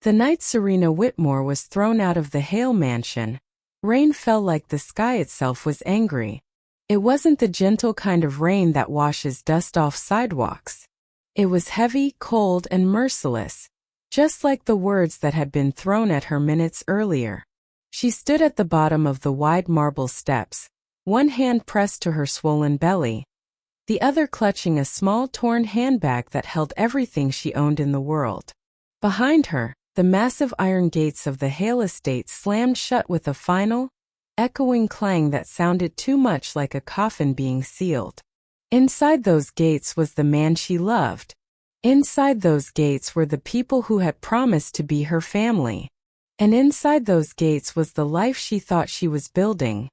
The night Serena Whitmore was thrown out of the Hale mansion, rain fell like the sky itself was angry. It wasn't the gentle kind of rain that washes dust off sidewalks. It was heavy, cold, and merciless, just like the words that had been thrown at her minutes earlier. She stood at the bottom of the wide marble steps, one hand pressed to her swollen belly, the other clutching a small torn handbag that held everything she owned in the world. Behind her, the massive iron gates of the Hale estate slammed shut with a final, echoing clang that sounded too much like a coffin being sealed. Inside those gates was the man she loved. Inside those gates were the people who had promised to be her family. And inside those gates was the life she thought she was building,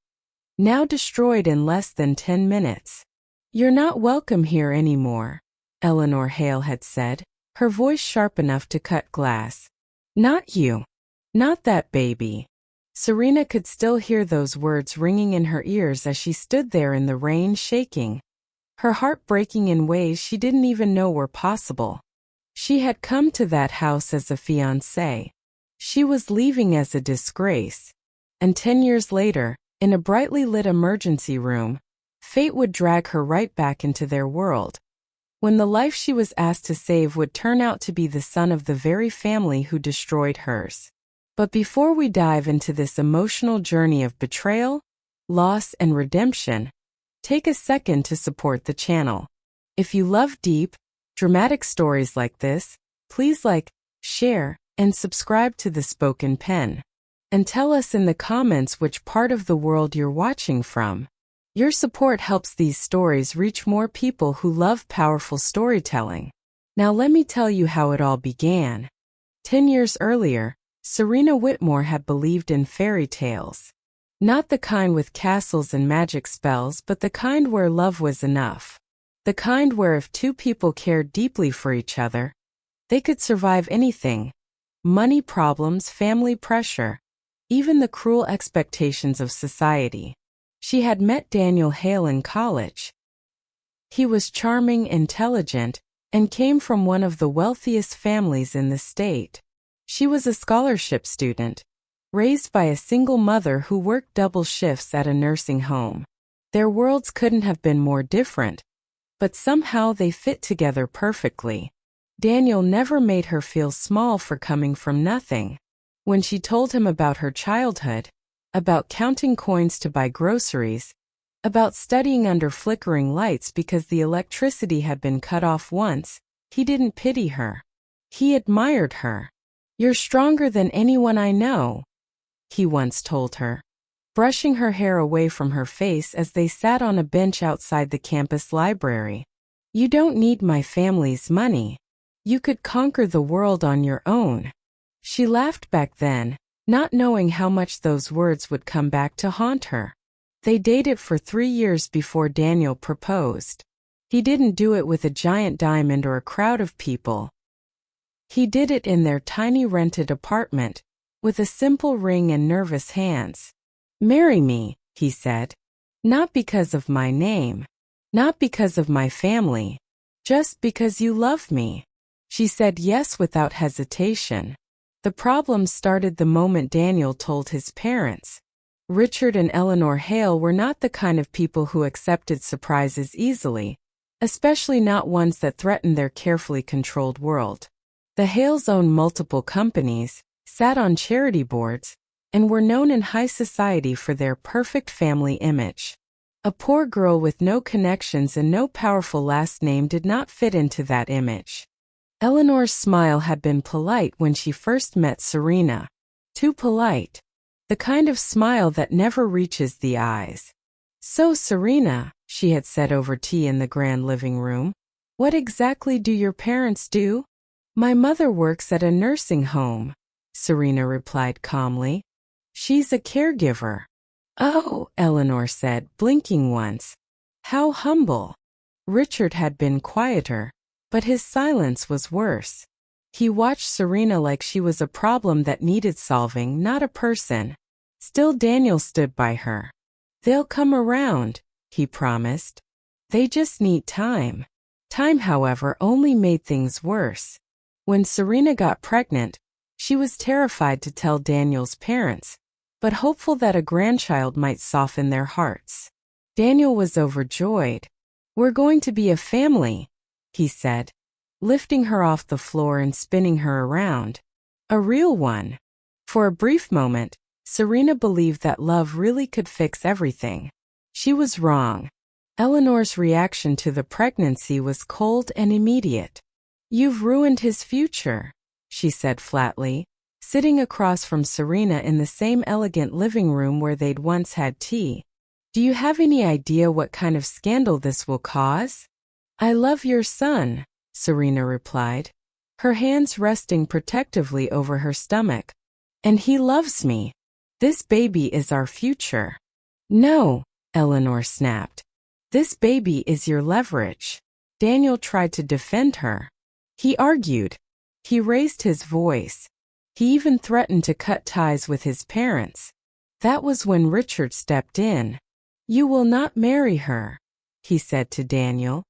now destroyed in less than 10 minutes. "You're not welcome here anymore," Eleanor Hale had said, her voice sharp enough to cut glass. "Not you. Not that baby." Serena could still hear those words ringing in her ears as she stood there in the rain, shaking, her heart breaking in ways she didn't even know were possible. She had come to that house as a fiancée. She was leaving as a disgrace. And 10 years later, in a brightly lit emergency room, fate would drag her right back into their world, when the life she was asked to save would turn out to be the son of the very family who destroyed hers. But before we dive into this emotional journey of betrayal, loss, and redemption, take a second to support the channel. If you love deep, dramatic stories like this, please like, share, and subscribe to The Spoken Pen. And tell us in the comments which part of the world you're watching from. Your support helps these stories reach more people who love powerful storytelling. Now let me tell you how it all began. 10 years earlier, Serena Whitmore had believed in fairy tales. Not the kind with castles and magic spells, but the kind where love was enough. The kind where if two people cared deeply for each other, they could survive anything. Money problems, family pressure, even the cruel expectations of society. She had met Daniel Hale in college. He was charming, intelligent, and came from one of the wealthiest families in the state. She was a scholarship student, raised by a single mother who worked double shifts at a nursing home. Their worlds couldn't have been more different, but somehow they fit together perfectly. Daniel never made her feel small for coming from nothing. When she told him about her childhood, about counting coins to buy groceries, about studying under flickering lights because the electricity had been cut off once, he didn't pity her. He admired her. "You're stronger than anyone I know," he once told her, brushing her hair away from her face as they sat on a bench outside the campus library. "You don't need my family's money. You could conquer the world on your own." She laughed back then, not knowing how much those words would come back to haunt her. They dated for 3 years before Daniel proposed. He didn't do it with a giant diamond or a crowd of people. He did it in their tiny rented apartment, with a simple ring and nervous hands. "Marry me," he said. "Not because of my name. Not because of my family. Just because you love me." She said yes without hesitation. The problem started the moment Daniel told his parents. Richard and Eleanor Hale were not the kind of people who accepted surprises easily, especially not ones that threatened their carefully controlled world. The Hales owned multiple companies, sat on charity boards, and were known in high society for their perfect family image. A poor girl with no connections and no powerful last name did not fit into that image. Eleanor's smile had been polite when she first met Serena. Too polite. The kind of smile that never reaches the eyes. "So Serena," she had said over tea in the grand living room, "what exactly do your parents do?" "My mother works at a nursing home," Serena replied calmly. "She's a caregiver." "Oh," Eleanor said, blinking once. "How humble." Richard had been quieter, but his silence was worse. He watched Serena like she was a problem that needed solving, not a person. Still Daniel stood by her. "They'll come around," he promised. "They just need time." Time, however, only made things worse. When Serena got pregnant, She was terrified to tell Daniel's parents, but hopeful that a grandchild might soften their hearts. Daniel was overjoyed. "We're going to be a family," he said, lifting her off the floor and spinning her around. "A real one." For a brief moment, Serena believed that love really could fix everything. She was wrong. Eleanor's reaction to the pregnancy was cold and immediate. "You've ruined his future," she said flatly, sitting across from Serena in the same elegant living room where they'd once had tea. "Do you have any idea what kind of scandal this will cause?" "I love your son," Serena replied, her hands resting protectively over her stomach. "And he loves me. This baby is our future." "No," Eleanor snapped. "This baby is your leverage." Daniel tried to defend her. He argued. He raised his voice. He even threatened to cut ties with his parents. That was when Richard stepped in. "You will not marry her," he said to Daniel,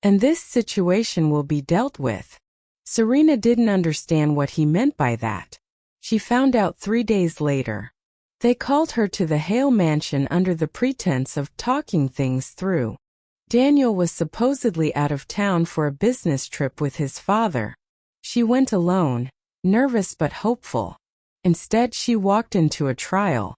"and this situation will be dealt with." Serena didn't understand what he meant by that. She found out 3 days later. They called her to the Hale mansion under the pretense of talking things through. Daniel was supposedly out of town for a business trip with his father. She went alone, nervous but hopeful. Instead, she walked into a trial.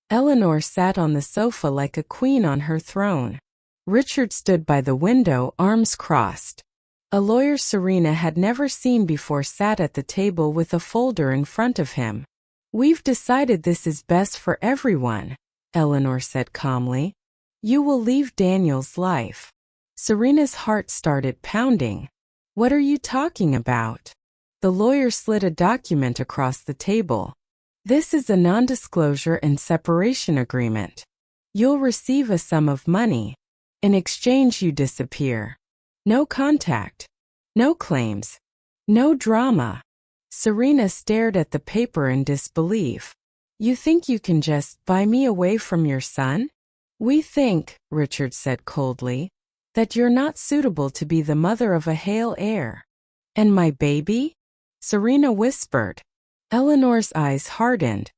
Eleanor sat on the sofa like a queen on her throne. Richard stood by the window, arms crossed. A lawyer Serena had never seen before sat at the table with a folder in front of him. "We've decided this is best for everyone," Eleanor said calmly. "You will leave Daniel's life." Serena's heart started pounding. "What are you talking about?" The lawyer slid a document across the table. "This is a non-disclosure and separation agreement. You'll receive a sum of money. In exchange, you disappear. No contact. No claims. No drama." Serena stared at the paper in disbelief. "You think you can just buy me away from your son?" "We think," Richard said coldly, "that you're not suitable to be the mother of a Hale heir." "And my baby?" Serena whispered. Eleanor's eyes hardened.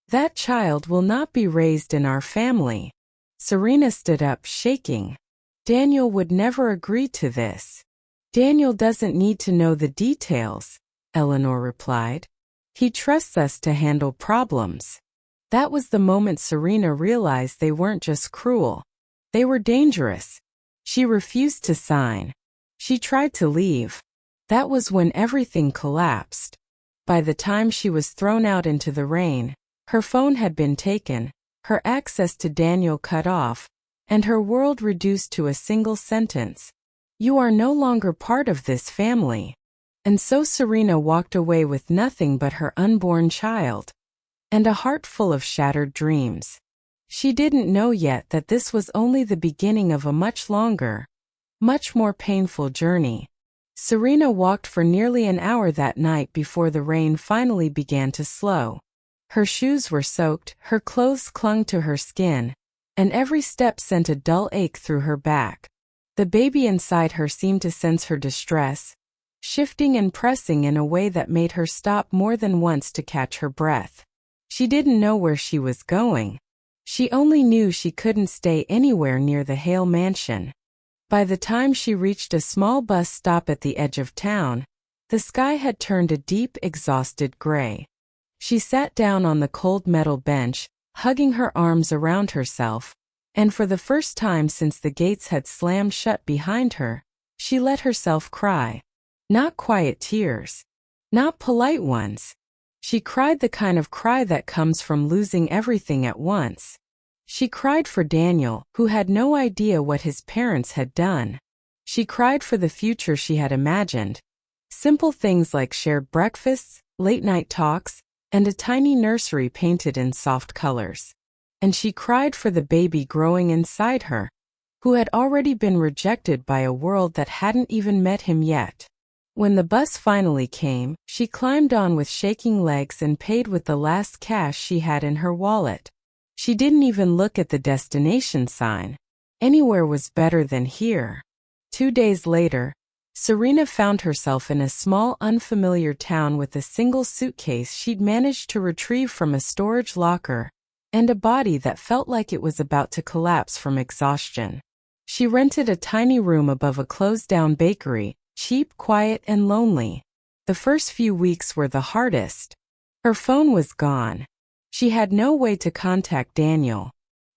"That child will not be raised in our family." Serena stood up, shaking. "Daniel would never agree to this." "Daniel doesn't need to know the details," Eleanor replied. "He trusts us to handle problems." That was the moment Serena realized they weren't just cruel. They were dangerous. She refused to sign. She tried to leave. That was when everything collapsed. By the time she was thrown out into the rain, her phone had been taken, her access to Daniel cut off, and her world reduced to a single sentence. "You are no longer part of this family." And so Serena walked away with nothing but her unborn child. And a heart full of shattered dreams. She didn't know yet that this was only the beginning of a much longer, much more painful journey. Serena walked for nearly an hour that night before the rain finally began to slow. Her shoes were soaked, her clothes clung to her skin, and every step sent a dull ache through her back. The baby inside her seemed to sense her distress, shifting and pressing in a way that made her stop more than once to catch her breath. She didn't know where she was going. She only knew she couldn't stay anywhere near the Hale mansion. By the time she reached a small bus stop at the edge of town, the sky had turned a deep, exhausted gray. She sat down on the cold metal bench, hugging her arms around herself, and for the first time since the gates had slammed shut behind her, she let herself cry. Not quiet tears. Not polite ones. She cried the kind of cry that comes from losing everything at once. She cried for Daniel, who had no idea what his parents had done. She cried for the future she had imagined. Simple things like shared breakfasts, late-night talks, and a tiny nursery painted in soft colors. And she cried for the baby growing inside her, who had already been rejected by a world that hadn't even met him yet. When the bus finally came, she climbed on with shaking legs and paid with the last cash she had in her wallet. She didn't even look at the destination sign. Anywhere was better than here. 2 days later, Serena found herself in a small, unfamiliar town with a single suitcase she'd managed to retrieve from a storage locker, and a body that felt like it was about to collapse from exhaustion. She rented a tiny room above a closed-down bakery, cheap, quiet, and lonely. The first few weeks were the hardest. Her phone was gone. She had no way to contact Daniel.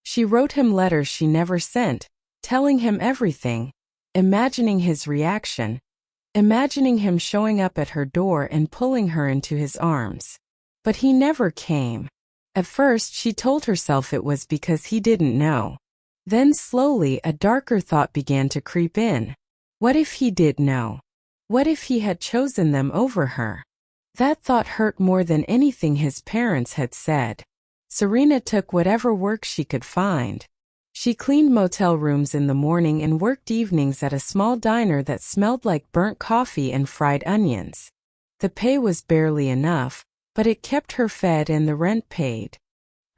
She wrote him letters she never sent, telling him everything, imagining his reaction, imagining him showing up at her door and pulling her into his arms. But he never came. At first, she told herself it was because he didn't know. Then slowly, a darker thought began to creep in. What if he did know? What if he had chosen them over her? That thought hurt more than anything his parents had said. Serena took whatever work she could find. She cleaned motel rooms in the morning and worked evenings at a small diner that smelled like burnt coffee and fried onions. The pay was barely enough, but it kept her fed and the rent paid.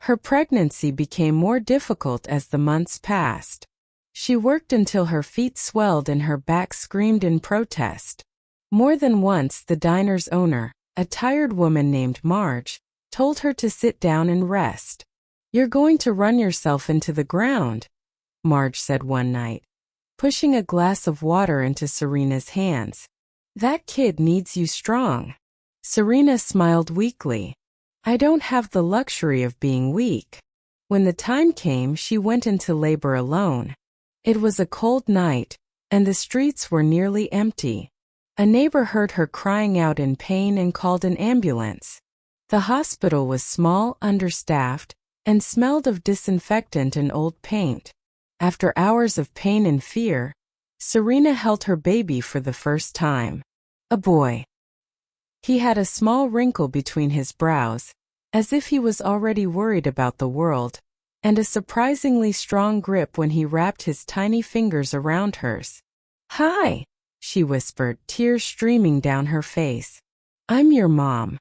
Her pregnancy became more difficult as the months passed. She worked until her feet swelled and her back screamed in protest. More than once, the diner's owner, a tired woman named Marge, told her to sit down and rest. "You're going to run yourself into the ground," Marge said one night, pushing a glass of water into Serena's hands. "That kid needs you strong." Serena smiled weakly. "I don't have the luxury of being weak." When the time came, she went into labor alone. It was a cold night, and the streets were nearly empty. A neighbor heard her crying out in pain and called an ambulance. The hospital was small, understaffed, and smelled of disinfectant and old paint. After hours of pain and fear, Serena held her baby for the first time. A boy. He had a small wrinkle between his brows, as if he was already worried about the world, and a surprisingly strong grip when he wrapped his tiny fingers around hers. "Hi," she whispered, tears streaming down her face. "I'm your mom.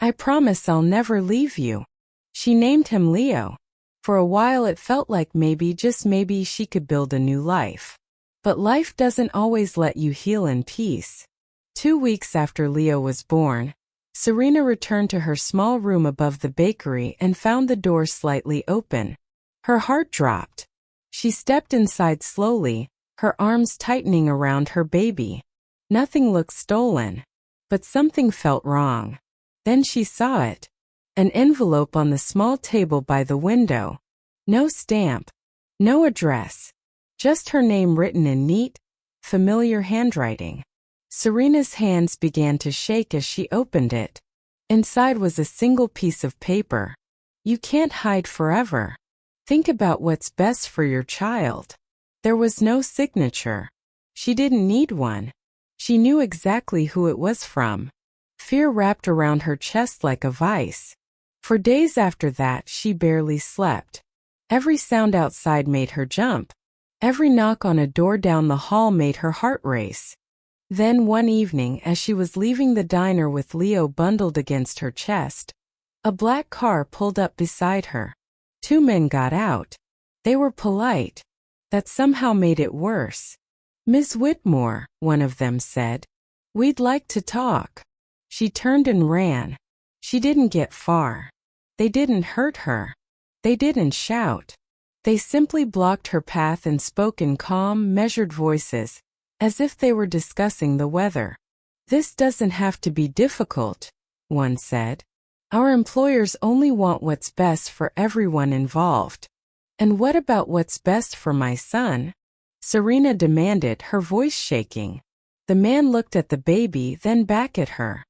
I promise I'll never leave you." She named him Leo. For a while it felt like maybe, just maybe, she could build a new life. But life doesn't always let you heal in peace. 2 weeks after Leo was born, Serena returned to her small room above the bakery and found the door slightly open. Her heart dropped. She stepped inside slowly, her arms tightening around her baby. Nothing looked stolen, but something felt wrong. Then she saw it. An envelope on the small table by the window. No stamp, no address, just her name written in neat, familiar handwriting. Serena's hands began to shake as she opened it. Inside was a single piece of paper. "You can't hide forever. Think about what's best for your child." There was no signature. She didn't need one. She knew exactly who it was from. Fear wrapped around her chest like a vice. For days after that, she barely slept. Every sound outside made her jump. Every knock on a door down the hall made her heart race. Then one evening, as she was leaving the diner with Leo bundled against her chest, a black car pulled up beside her. 2 men got out. They were polite. That somehow made it worse. "Miss Whitmore," one of them said, "we'd like to talk." She turned and ran. She didn't get far. They didn't hurt her. They didn't shout. They simply blocked her path and spoke in calm, measured voices, as if they were discussing the weather. "This doesn't have to be difficult," one said. "Our employers only want what's best for everyone involved." "And what about what's best for my son?" Serena demanded, her voice shaking. The man looked at the baby, then back at her.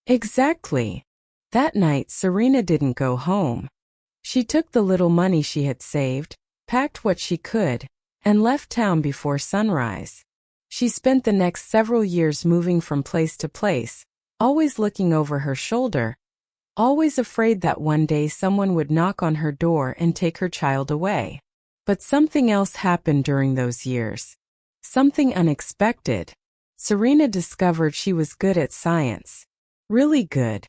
"Exactly." That night, Serena didn't go home. She took the little money she had saved, packed what she could, and left town before sunrise. She spent the next several years moving from place to place, always looking over her shoulder, always afraid that one day someone would knock on her door and take her child away. But something else happened during those years. Something unexpected. Serena discovered she was good at science. Really good.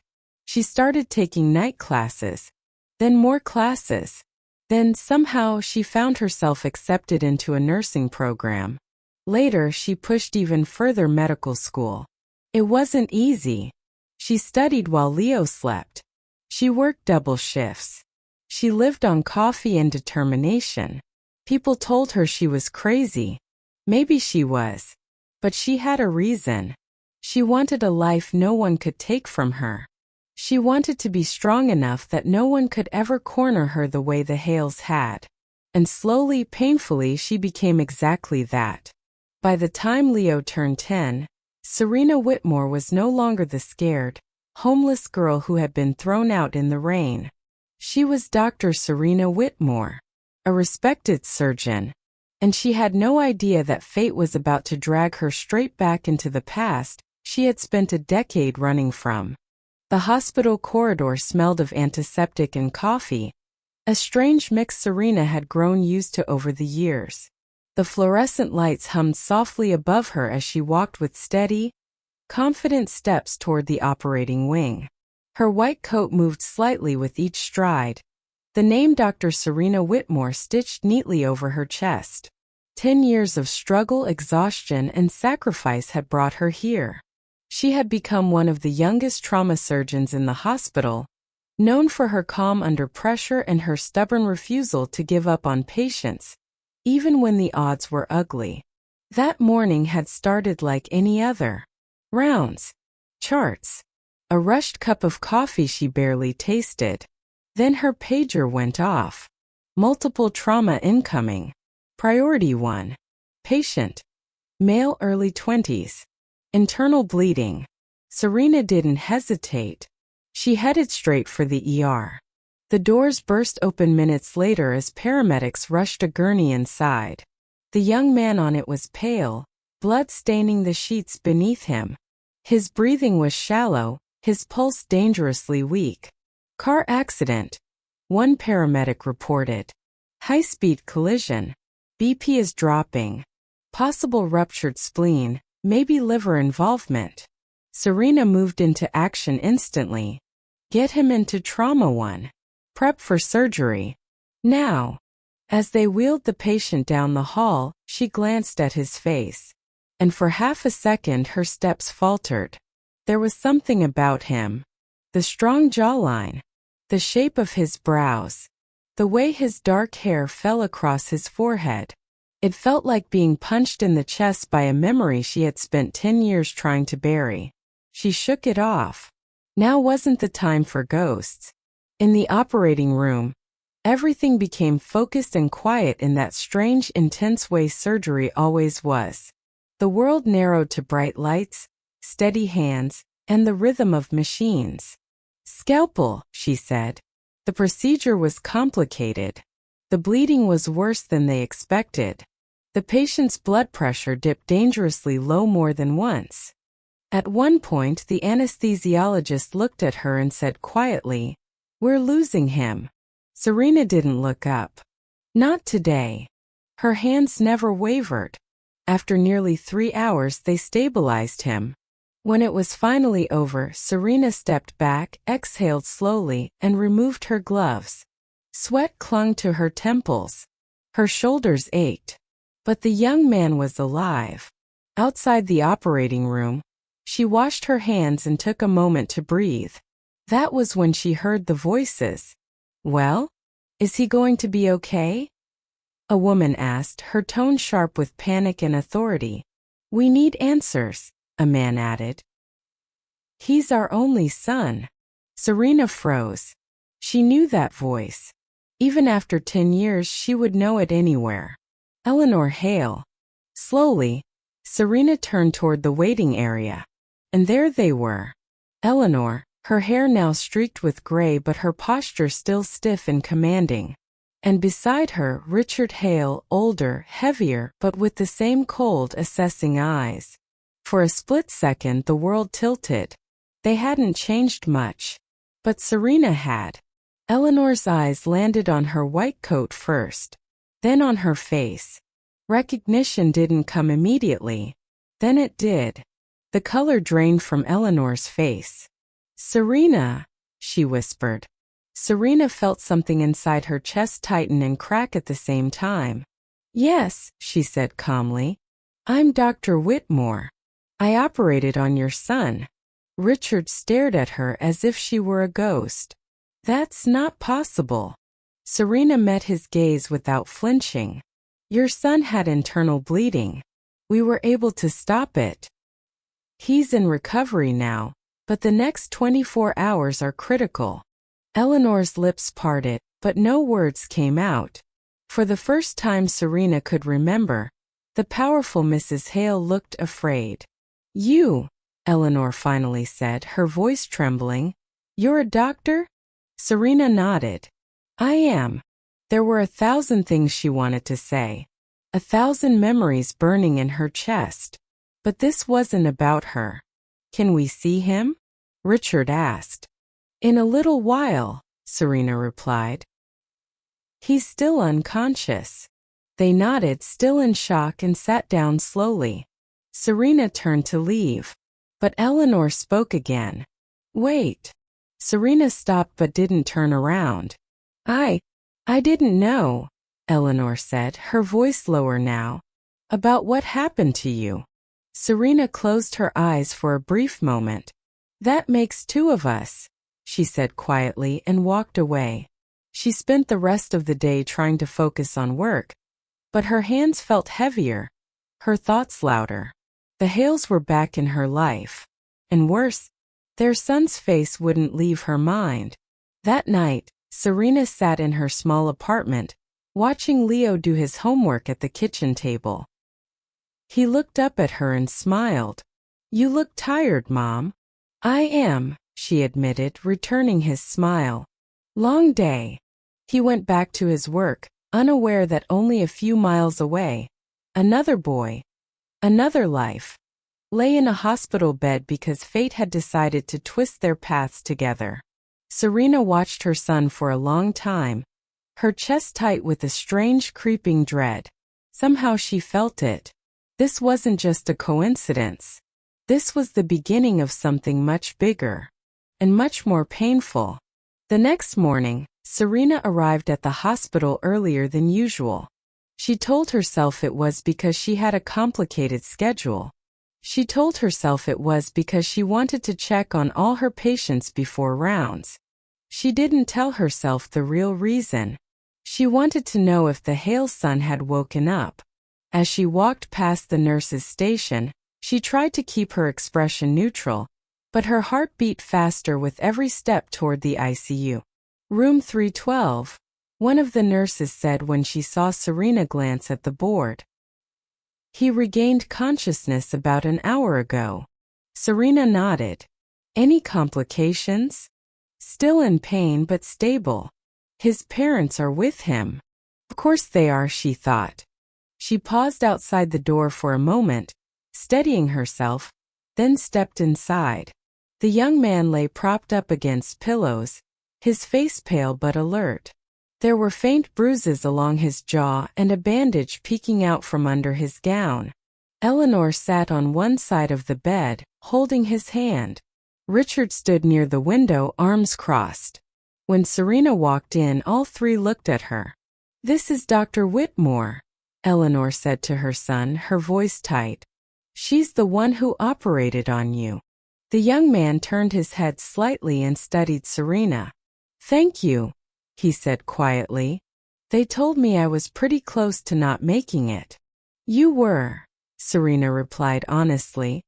She started taking night classes, then more classes. Then somehow she found herself accepted into a nursing program. Later, she pushed even further medical school. It wasn't easy. She studied while Leo slept. She worked double shifts. She lived on coffee and determination. People told her she was crazy. Maybe she was. But she had a reason. She wanted a life no one could take from her. She wanted to be strong enough that no one could ever corner her the way the Hales had. And slowly, painfully, she became exactly that. By the time Leo turned 10, Serena Whitmore was no longer the scared, homeless girl who had been thrown out in the rain. She was Dr. Serena Whitmore, a respected surgeon, and she had no idea that fate was about to drag her straight back into the past she had spent a decade running from. The hospital corridor smelled of antiseptic and coffee, a strange mix Serena had grown used to over the years. The fluorescent lights hummed softly above her as she walked with steady, confident steps toward the operating wing. Her white coat moved slightly with each stride, the name Dr. Serena Whitmore stitched neatly over her chest. 10 years of struggle, exhaustion, and sacrifice had brought her here. She had become one of the youngest trauma surgeons in the hospital, known for her calm under pressure and her stubborn refusal to give up on patients, even when the odds were ugly. That morning had started like any other. Rounds. Charts. A rushed cup of coffee she barely tasted. Then her pager went off. Multiple trauma incoming. Priority 1. Patient. Male, early 20s. Internal bleeding. Serena didn't hesitate. She headed straight for the ER. The doors burst open minutes later as paramedics rushed a gurney inside. The young man on it was pale, blood staining the sheets beneath him. His breathing was shallow, his pulse dangerously weak. Car accident, one paramedic reported. High-speed collision. BP is dropping. Possible ruptured spleen, maybe liver involvement. Serena moved into action instantly. Get him into trauma 1. Prep for surgery. Now. As they wheeled the patient down the hall, she glanced at his face. And for half a second her steps faltered. There was something about him. The strong jawline. The shape of his brows. The way his dark hair fell across his forehead. It felt like being punched in the chest by a memory she had spent 10 years trying to bury. She shook it off. Now wasn't the time for ghosts. In the operating room, everything became focused and quiet in that strange, intense way surgery always was. The world narrowed to bright lights, steady hands, and the rhythm of machines. Scalpel, she said. The procedure was complicated. The bleeding was worse than they expected. The patient's blood pressure dipped dangerously low more than once. At one point, the anesthesiologist looked at her and said quietly, "We're losing him." Serena didn't look up. Not today. Her hands never wavered. After nearly 3 hours, they stabilized him. When it was finally over, Serena stepped back, exhaled slowly, and removed her gloves. Sweat clung to her temples. Her shoulders ached. But the young man was alive. Outside the operating room, she washed her hands and took a moment to breathe. That was when she heard the voices. "Well? Is he going to be okay?" A woman asked, her tone sharp with panic and authority. "We need answers," a man added. "He's our only son." Serena froze. She knew that voice. Even after 10 years, she would know it anywhere. Eleanor Hale. Slowly, Serena turned toward the waiting area. And there they were. Eleanor, her hair now streaked with gray but her posture still stiff and commanding. And beside her, Richard Hale, older, heavier, but with the same cold, assessing eyes. For a split second the world tilted. They hadn't changed much. But Serena had. Eleanor's eyes landed on her white coat first. Then on her face. Recognition didn't come immediately. Then it did. The color drained from Eleanor's face. "Serena," she whispered. Serena felt something inside her chest tighten and crack at the same time. "Yes," she said calmly. I'm Dr. Whitmore. I operated on your son. Richard stared at her as if she were a ghost. That's not possible. Serena met his gaze without flinching. Your son had internal bleeding. We were able to stop it. He's in recovery now, but the next 24 hours are critical. Eleanor's lips parted, but no words came out. For the first time Serena could remember, the powerful Mrs. Hale looked afraid. You, Eleanor finally said, her voice trembling. You're a doctor? Serena nodded. I am. There were 1,000 things she wanted to say. 1,000 memories burning in her chest. But this wasn't about her. Can we see him? Richard asked. In a little while, Serena replied. He's still unconscious. They nodded, still in shock, and sat down slowly. Serena turned to leave. But Eleanor spoke again. Wait. Serena stopped but didn't turn around. I didn't know, Eleanor said, her voice lower now. About what happened to you. Serena closed her eyes for a brief moment. That makes 2 of us, she said quietly and walked away. She spent the rest of the day trying to focus on work, but her hands felt heavier, her thoughts louder. The Hales were back in her life. And worse, their son's face wouldn't leave her mind. That night, Serena sat in her small apartment, watching Leo do his homework at the kitchen table. He looked up at her and smiled. You look tired, Mom. I am, she admitted, returning his smile. Long day. He went back to his work, unaware that only a few miles away, another boy, another life, lay in a hospital bed because fate had decided to twist their paths together. Serena watched her son for a long time, her chest tight with a strange creeping dread. Somehow she felt it. This wasn't just a coincidence. This was the beginning of something much bigger and much more painful. The next morning, Serena arrived at the hospital earlier than usual. She told herself it was because she had a complicated schedule. She told herself it was because she wanted to check on all her patients before rounds. She didn't tell herself the real reason. She wanted to know if the Hale son had woken up. As she walked past the nurse's station, she tried to keep her expression neutral, but her heart beat faster with every step toward the ICU. Room 312, one of the nurses said when she saw Serena glance at the board. He regained consciousness about an hour ago. Serena nodded. Any complications? Still in pain but stable. His parents are with him. Of course they are, she thought. She paused outside the door for a moment, steadying herself, then stepped inside. The young man lay propped up against pillows, his face pale but alert. There were faint bruises along his jaw and a bandage peeking out from under his gown. Eleanor sat on one side of the bed, holding his hand. Richard stood near the window, arms crossed. When Serena walked in, all 3 looked at her. This is Dr. Whitmore, Eleanor said to her son, her voice tight. She's the one who operated on you. The young man turned his head slightly and studied Serena. Thank you, he said quietly. They told me I was pretty close to not making it. You were, Serena replied honestly.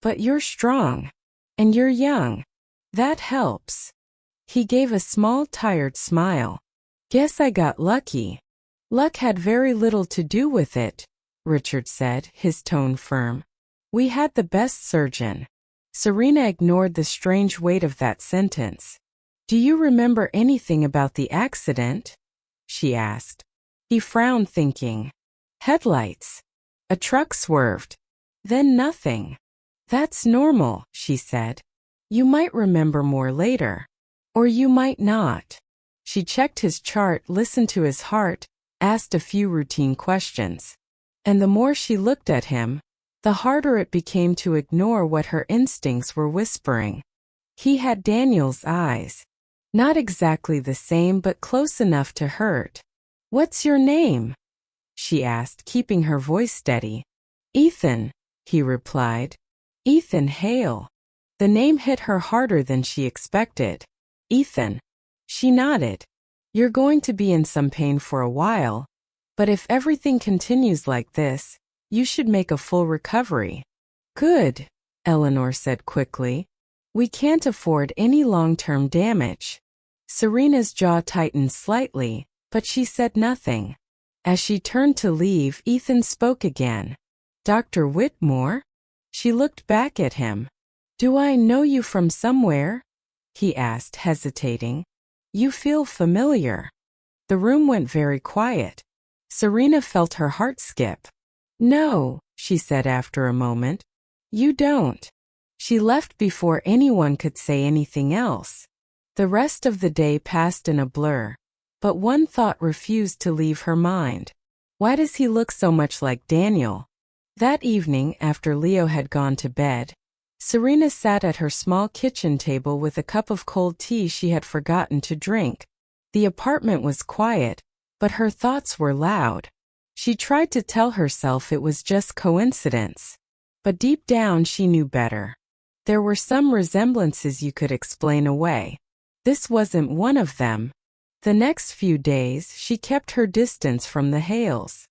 But you're strong. And you're young. That helps. He gave a small, tired smile. Guess I got lucky. Luck had very little to do with it, Richard said, his tone firm. We had the best surgeon. Serena ignored the strange weight of that sentence. Do you remember anything about the accident? She asked. He frowned, thinking. Headlights. A truck swerved. Then nothing. That's normal, she said. You might remember more later. Or you might not. She checked his chart, listened to his heart, asked a few routine questions. And the more she looked at him, the harder it became to ignore what her instincts were whispering. He had Daniel's eyes. Not exactly the same, but close enough to hurt. What's your name? She asked, keeping her voice steady. Ethan, he replied. Ethan Hale. The name hit her harder than she expected. Ethan. She nodded. You're going to be in some pain for a while, but if everything continues like this, you should make a full recovery. Good, Eleanor said quickly. We can't afford any long-term damage. Serena's jaw tightened slightly, but she said nothing. As she turned to leave, Ethan spoke again. Dr. Whitmore? She looked back at him. Do I know you from somewhere? He asked, hesitating. You feel familiar. The room went very quiet. Serena felt her heart skip. No, she said after a moment. You don't. She left before anyone could say anything else. The rest of the day passed in a blur, but one thought refused to leave her mind. Why does he look so much like Daniel? That evening, after Leo had gone to bed, Serena sat at her small kitchen table with a cup of cold tea she had forgotten to drink. The apartment was quiet, but her thoughts were loud. She tried to tell herself it was just coincidence, but deep down she knew better. There were some resemblances you could explain away. This wasn't one of them. The next few days, she kept her distance from the Hales.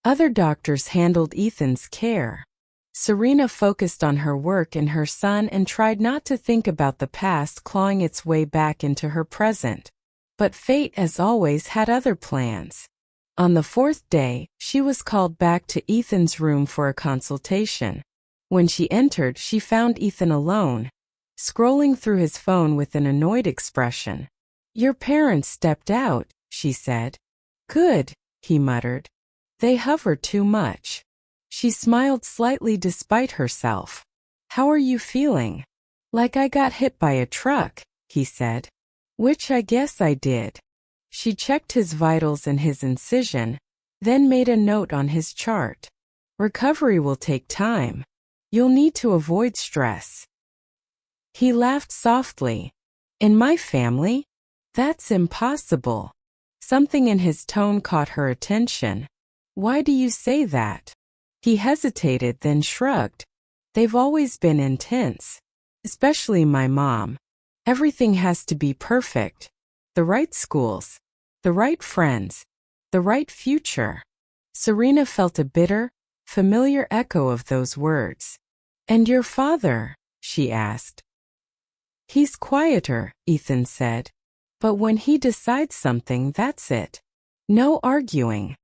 Other doctors handled Ethan's care. Serena focused on her work and her son and tried not to think about the past clawing its way back into her present. But fate, as always, had other plans. On the fourth day, she was called back to Ethan's room for a consultation. When she entered, she found Ethan alone, scrolling through his phone with an annoyed expression. Your parents stepped out, she said. Good, he muttered. They hover too much. She smiled slightly despite herself. How are you feeling? Like I got hit by a truck, he said. Which I guess I did. She checked his vitals and his incision, then made a note on his chart. Recovery will take time. You'll need to avoid stress. He laughed softly. In my family? That's impossible. Something in his tone caught her attention. Why do you say that? He hesitated, then shrugged. They've always been intense. Especially my mom. Everything has to be perfect. The right schools. The right friends. The right future. Serena felt a bitter, familiar echo of those words. And your father? She asked. He's quieter, Ethan said. But when he decides something, that's it. No arguing.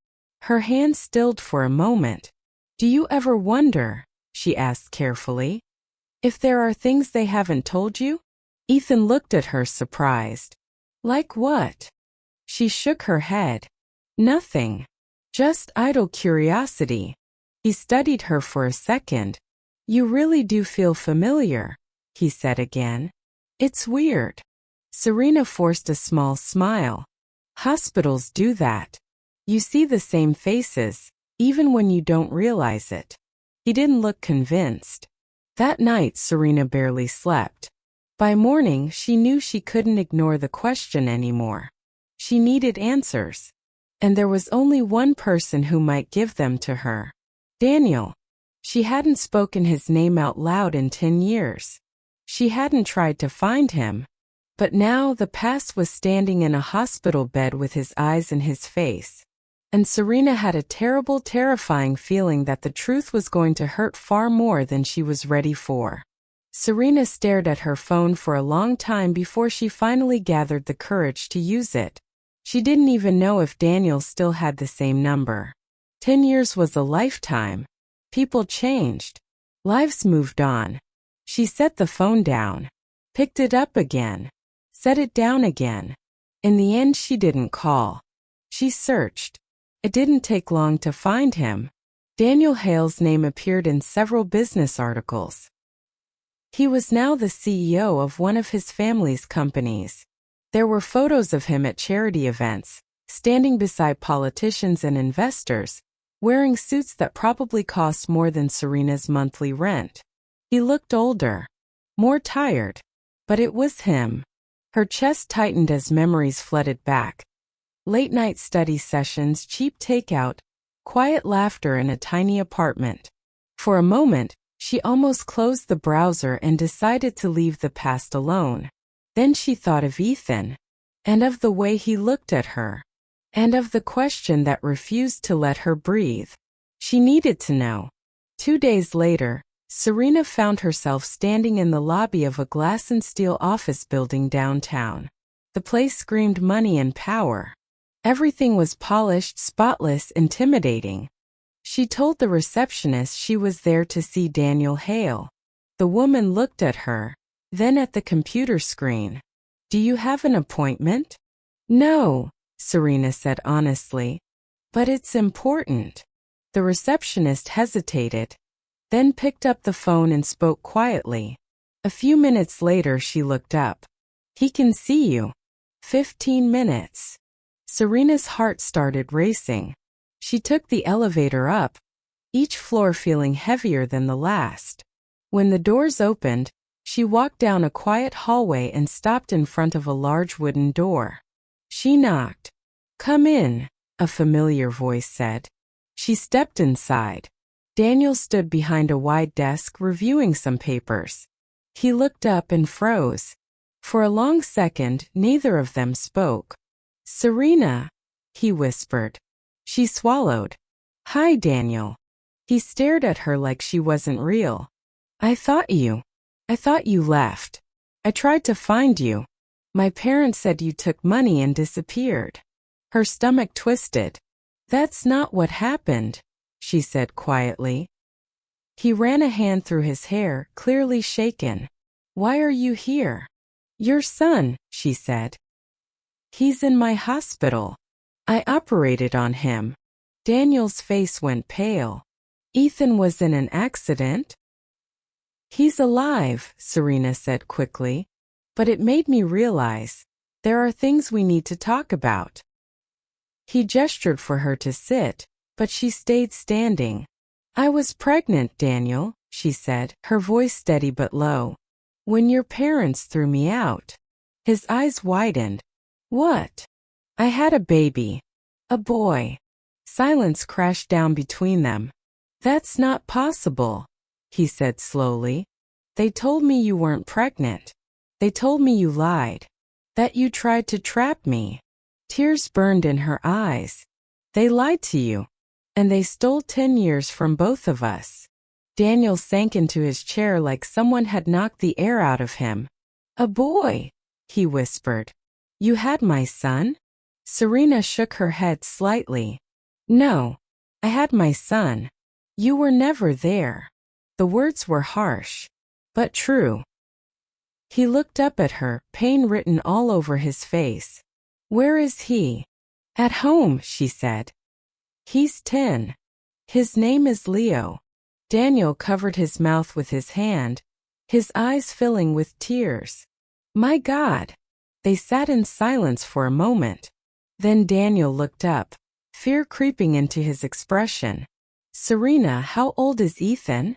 Her hand stilled for a moment. Do you ever wonder, she asked carefully, if there are things they haven't told you? Ethan looked at her surprised. Like what? She shook her head. Nothing. Just idle curiosity. He studied her for a second. You really do feel familiar, he said again. It's weird. Serena forced a small smile. Hospitals do that. You see the same faces, even when you don't realize it. He didn't look convinced. That night, Serena barely slept. By morning, she knew she couldn't ignore the question anymore. She needed answers. And there was only one person who might give them to her. Daniel. She hadn't spoken his name out loud in 10 years. She hadn't tried to find him. But now the past was standing in a hospital bed with his eyes in his face. And Serena had a terrible, terrifying feeling that the truth was going to hurt far more than she was ready for. Serena stared at her phone for a long time before she finally gathered the courage to use it. She didn't even know if Daniel still had the same number. 10 years was a lifetime. People changed. Lives moved on. She set the phone down, picked it up again, set it down again. In the end, she didn't call. She searched. It didn't take long to find him. Daniel Hale's name appeared in several business articles. He was now the CEO of one of his family's companies. There were photos of him at charity events, standing beside politicians and investors, wearing suits that probably cost more than Serena's monthly rent. He looked older, more tired, but it was him. Her chest tightened as memories flooded back. Late-night study sessions, cheap takeout, quiet laughter in a tiny apartment. For a moment, she almost closed the browser and decided to leave the past alone. Then she thought of Ethan, and of the way he looked at her, and of the question that refused to let her breathe. She needed to know. 2 days later, Serena found herself standing in the lobby of a glass and steel office building downtown. The place screamed money and power. Everything was polished, spotless, intimidating. She told the receptionist she was there to see Daniel Hale. The woman looked at her, then at the computer screen. "Do you have an appointment?" "No," Serena said honestly. "But it's important." The receptionist hesitated, then picked up the phone and spoke quietly. A few minutes later she looked up. "He can see you." 15 minutes. Serena's heart started racing. She took the elevator up, each floor feeling heavier than the last. When the doors opened, she walked down a quiet hallway and stopped in front of a large wooden door. She knocked. "Come in," a familiar voice said. She stepped inside. Daniel stood behind a wide desk reviewing some papers. He looked up and froze. For a long second, neither of them spoke. "Serena," he whispered. She swallowed. "Hi, Daniel." He stared at her like she wasn't real. I thought you left. I tried to find you. My parents said you took money and disappeared." Her stomach twisted. "That's not what happened," she said quietly. He ran a hand through his hair, clearly shaken. "Why are you here?" "Your son," she said. "He's in my hospital. I operated on him." Daniel's face went pale. "Ethan was in an accident?" "He's alive," Serena said quickly. "But it made me realize there are things we need to talk about." He gestured for her to sit, but she stayed standing. "I was pregnant, Daniel," she said, her voice steady but low. "When your parents threw me out." His eyes widened. "What?" "I had a baby. A boy." Silence crashed down between them. "That's not possible," he said slowly. "They told me you weren't pregnant. They told me you lied. That you tried to trap me." Tears burned in her eyes. "They lied to you. And they stole 10 years from both of us." Daniel sank into his chair like someone had knocked the air out of him. "A boy," he whispered. "You had my son?" Serena shook her head slightly. "No, I had my son. You were never there." The words were harsh, but true. He looked up at her, pain written all over his face. "Where is he?" "At home," she said. "He's 10. His name is Leo." Daniel covered his mouth with his hand, his eyes filling with tears. "My God." They sat in silence for a moment. Then Daniel looked up, fear creeping into his expression. "Serena, how old is Ethan?"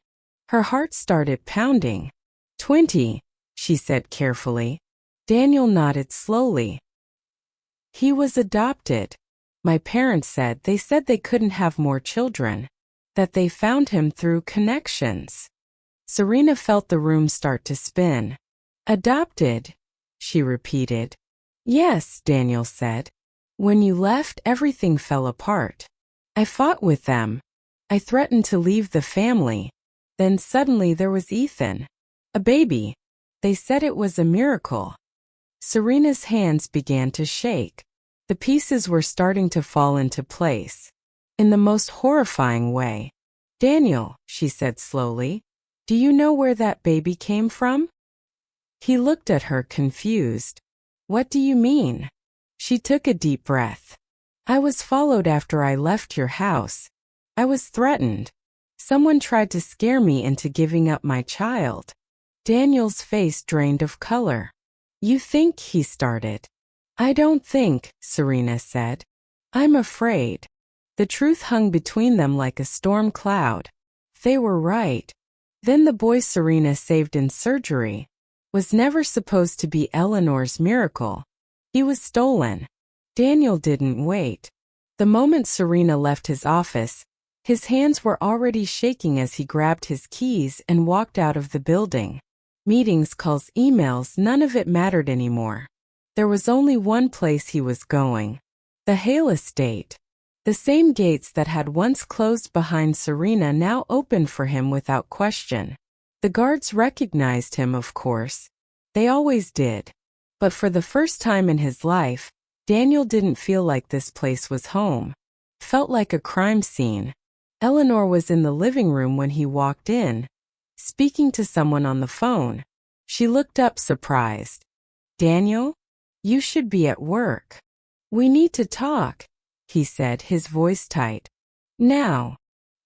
Her heart started pounding. 20, she said carefully. Daniel nodded slowly. "He was adopted. My parents said they couldn't have more children, that they found him through connections." Serena felt the room start to spin. "Adopted," she repeated. "Yes," Daniel said. "When you left, everything fell apart. I fought with them. I threatened to leave the family. Then suddenly there was Ethan. A baby. They said it was a miracle." Serena's hands began to shake. The pieces were starting to fall into place. In the most horrifying way. "Daniel," she said slowly, "do you know where that baby came from?" He looked at her confused. "What do you mean?" She took a deep breath. "I was followed after I left your house. I was threatened. Someone tried to scare me into giving up my child." Daniel's face drained of color. "You think," he started. "I don't think," Serena said. "I'm afraid." The truth hung between them like a storm cloud. They were right. Then the boy Serena saved in surgery was never supposed to be Eleanor's miracle. He was stolen. Daniel didn't wait. The moment Serena left his office, His hands were already shaking as he grabbed his keys and walked out of the building. Meetings, calls, emails, none of it mattered anymore. There was only one place he was going. The Hale estate. The same gates that had once closed behind Serena now opened for him without question. The guards recognized him, of course. They always did. But for the first time in his life, Daniel didn't feel like this place was home. Felt like a crime scene. Eleanor was in the living room when he walked in, speaking to someone on the phone. She looked up surprised. "Daniel? You should be at work. We need to talk," he said, his voice tight. "Now."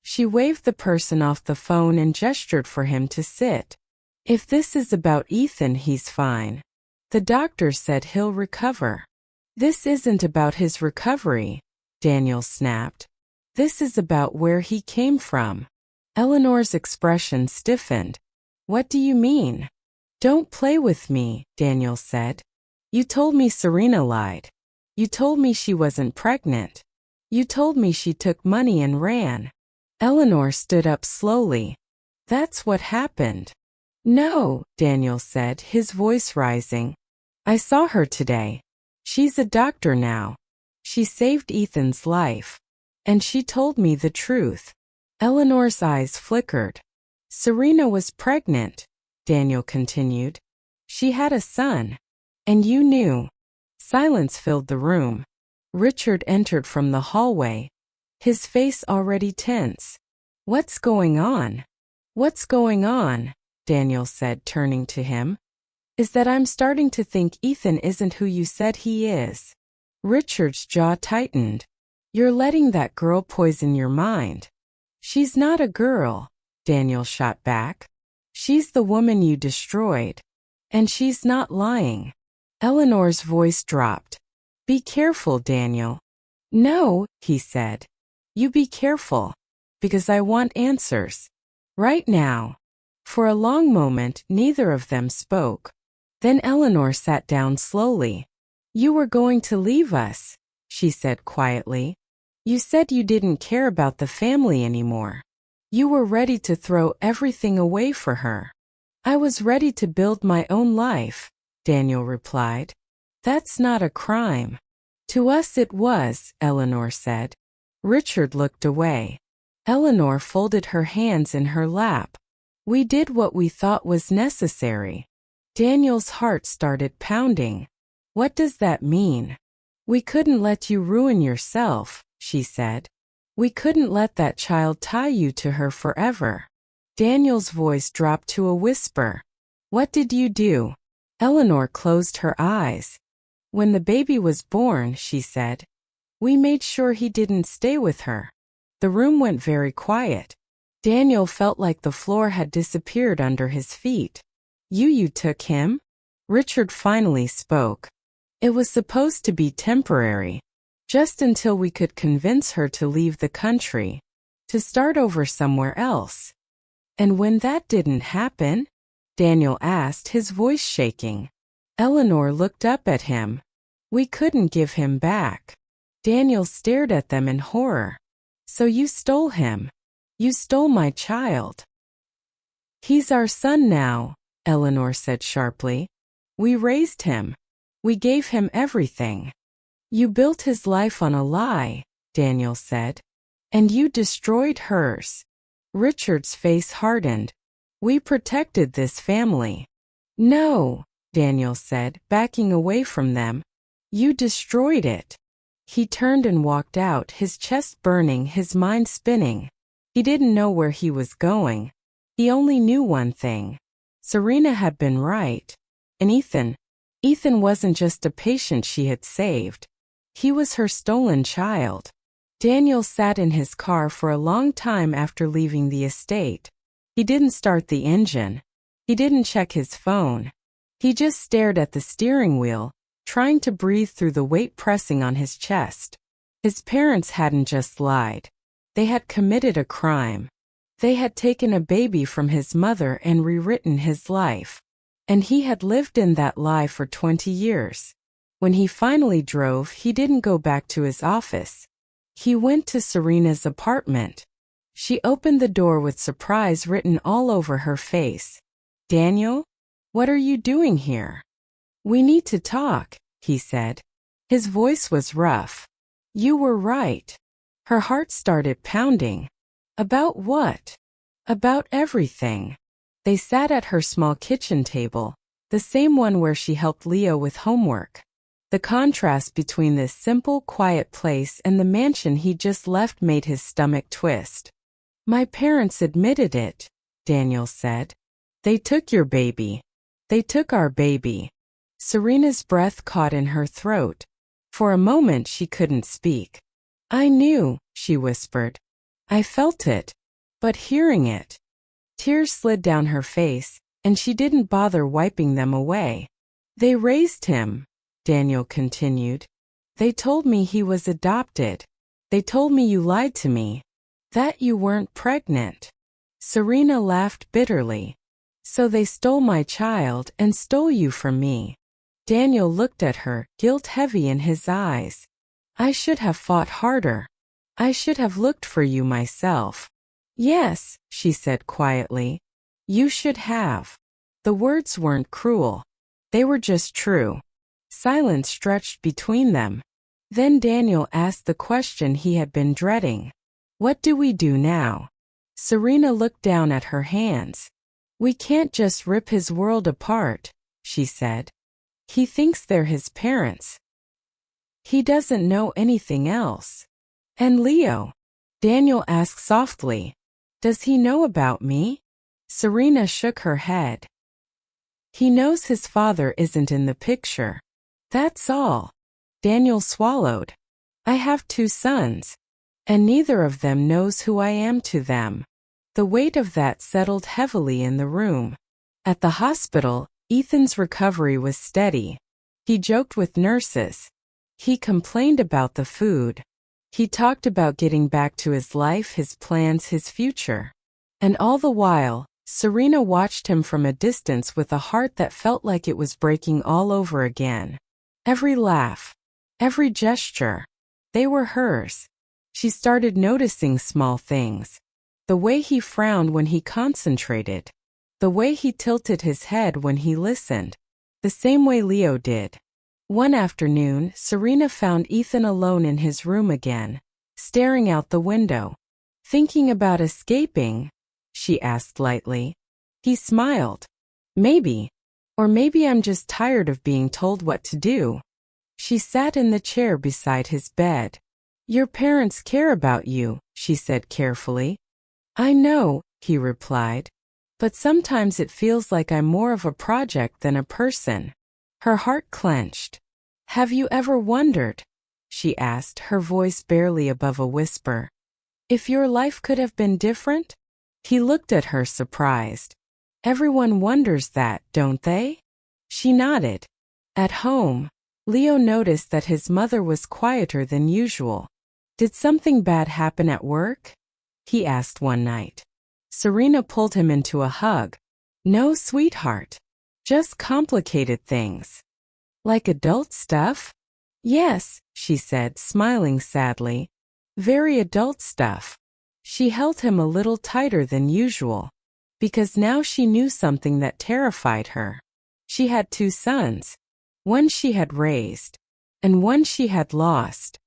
She waved the person off the phone and gestured for him to sit. "If this is about Ethan, he's fine. The doctor said he'll recover." "This isn't about his recovery," Daniel snapped. "This is about where he came from." Eleanor's expression stiffened. "What do you mean?" "Don't play with me," Daniel said. "You told me Serena lied. You told me she wasn't pregnant. You told me she took money and ran." Eleanor stood up slowly. "That's what happened." "No," Daniel said, his voice rising. "I saw her today. She's a doctor now. She saved Ethan's life. And she told me the truth." Eleanor's eyes flickered. "Serena was pregnant," Daniel continued. "She had a son. And you knew." Silence filled the room. Richard entered from the hallway, his face already tense. "What's going on?" "What's going on?" Daniel said, turning to him. "Is that I'm starting to think Ethan isn't who you said he is." Richard's jaw tightened. "You're letting that girl poison your mind." "She's not a girl," Daniel shot back. "She's the woman you destroyed. And she's not lying." Eleanor's voice dropped. "Be careful, Daniel." "No," he said. "You be careful. Because I want answers. Right now." For a long moment, neither of them spoke. Then Eleanor sat down slowly. "You were going to leave us," she said quietly. "You said you didn't care about the family anymore. You were ready to throw everything away for her." "I was ready to build my own life," Daniel replied. "That's not a crime." "To us it was," Eleanor said. Richard looked away. Eleanor folded her hands in her lap. "We did what we thought was necessary." Daniel's heart started pounding. "What does that mean?" "We couldn't let you ruin yourself," she said. "We couldn't let that child tie you to her forever." Daniel's voice dropped to a whisper. "What did you do?" Eleanor closed her eyes. "When the baby was born," she said, "we made sure he didn't stay with her." The room went very quiet. Daniel felt like the floor had disappeared under his feet. You took him?" Richard finally spoke. "It was supposed to be temporary. Just until we could convince her to leave the country. To start over somewhere else." "And when that didn't happen?" Daniel asked, his voice shaking. Eleanor looked up at him. "We couldn't give him back." Daniel stared at them in horror. "So you stole him. You stole my child." "He's our son now," Eleanor said sharply. "We raised him. We gave him everything." "You built his life on a lie," Daniel said. "And you destroyed hers." Richard's face hardened. "We protected this family." "No," Daniel said, backing away from them. "You destroyed it." He turned and walked out, his chest burning, his mind spinning. He didn't know where he was going. He only knew one thing. Serena had been right. And Ethan wasn't just a patient she had saved. He was her stolen child. Daniel sat in his car for a long time after leaving the estate. He didn't start the engine. He didn't check his phone. He just stared at the steering wheel, trying to breathe through the weight pressing on his chest. His parents hadn't just lied. They had committed a crime. They had taken a baby from his mother and rewritten his life. And he had lived in that lie for 20 years. When he finally drove, he didn't go back to his office. He went to Serena's apartment. She opened the door with surprise written all over her face. "Daniel? What are you doing here?" "We need to talk," he said. His voice was rough. "You were right." Her heart started pounding. "About what?" "About everything." They sat at her small kitchen table, the same one where she helped Leo with homework. The contrast between this simple, quiet place and the mansion he just left made his stomach twist. "My parents admitted it," Daniel said. "They took your baby. They took our baby." Serena's breath caught in her throat. For a moment she couldn't speak. "I knew," she whispered. "I felt it. But hearing it..." Tears slid down her face, and she didn't bother wiping them away. "They raised him," Daniel continued. "They told me he was adopted. They told me you lied to me. That you weren't pregnant." Serena laughed bitterly. "So they stole my child and stole you from me." Daniel looked at her, guilt heavy in his eyes. "I should have fought harder. I should have looked for you myself." "Yes," she said quietly. "You should have." The words weren't cruel. They were just true. Silence stretched between them. Then Daniel asked the question he had been dreading. "What do we do now?" Serena looked down at her hands. "We can't just rip his world apart," she said. "He thinks they're his parents. He doesn't know anything else." "And Leo?" Daniel asked softly. "Does he know about me?" Serena shook her head. "He knows his father isn't in the picture. That's all." Daniel swallowed. "I have 2 sons. And neither of them knows who I am to them." The weight of that settled heavily in the room. At the hospital, Ethan's recovery was steady. He joked with nurses. He complained about the food. He talked about getting back to his life, his plans, his future. And all the while, Serena watched him from a distance with a heart that felt like it was breaking all over again. Every laugh, every gesture, they were hers. She started noticing small things. The way he frowned when he concentrated. The way he tilted his head when he listened. The same way Leo did. One afternoon, Serena found Ethan alone in his room again, staring out the window. "Thinking about escaping?" she asked lightly. He smiled. "Maybe. Or maybe I'm just tired of being told what to do." She sat in the chair beside his bed. "Your parents care about you," she said carefully. "I know," he replied. "But sometimes it feels like I'm more of a project than a person." Her heart clenched. "Have you ever wondered," she asked, her voice barely above a whisper, "if your life could have been different?" He looked at her surprised. "Everyone wonders that, don't they?" She nodded. At home, Leo noticed that his mother was quieter than usual. "Did something bad happen at work?" he asked one night. Serena pulled him into a hug. "No, sweetheart. Just complicated things." "Like adult stuff?" "Yes," she said, smiling sadly. "Very adult stuff." She held him a little tighter than usual, because now she knew something that terrified her. She had 2 sons. One she had raised, and one she had lost.